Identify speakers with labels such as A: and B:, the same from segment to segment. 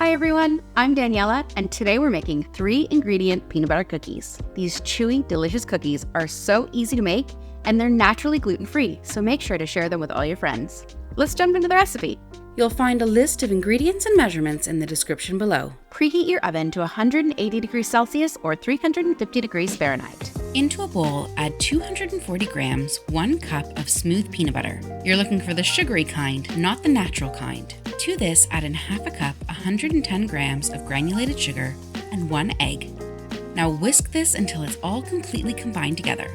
A: Hi everyone, I'm Daniela, and today we're making 3-ingredient peanut butter cookies. These chewy, delicious cookies are so easy to make, and they're naturally gluten-free, so make sure to share them with all your friends. Let's jump into the recipe.
B: You'll find a list of ingredients and measurements in the description below.
A: Preheat your oven to 180 degrees Celsius or 350 degrees Fahrenheit.
B: Into a bowl, add 240 grams, 1 cup of smooth peanut butter. You're looking for the sugary kind, not the natural kind. To this, add in half a cup, 110 grams of granulated sugar, and 1 egg. Now whisk this until it's all completely combined together.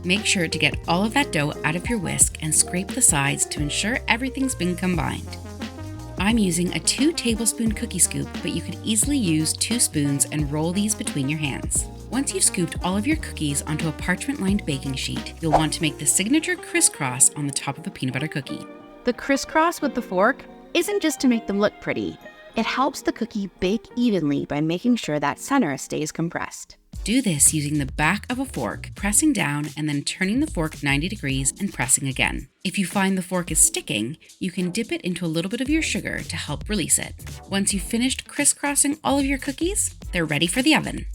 B: Make sure to get all of that dough out of your whisk and scrape the sides to ensure everything's been combined. I'm using a 2-tablespoon cookie scoop, but you could easily use 2 spoons and roll these between your hands. Once you've scooped all of your cookies onto a parchment-lined baking sheet, you'll want to make the signature crisscross on the top of a peanut butter cookie.
A: The crisscross with the fork isn't just to make them look pretty. It helps the cookie bake evenly by making sure that center stays compressed.
B: Do this using the back of a fork, pressing down and then turning the fork 90 degrees and pressing again. If you find the fork is sticking, you can dip it into a little bit of your sugar to help release it. Once you've finished crisscrossing all of your cookies, they're ready for the oven.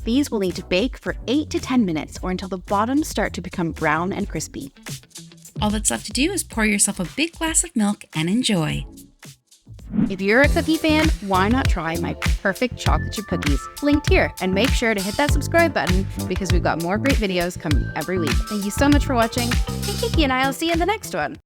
A: These will need to bake for 8 to 10 minutes or until the bottoms start to become brown and crispy.
B: All that's left to do is pour yourself a big glass of milk and enjoy.
A: If you're a cookie fan, why not try my perfect chocolate chip cookies, linked here, and make sure to hit that subscribe button because we've got more great videos coming every week. Thank you so much for watching, and Kiki and I will see you in the next one.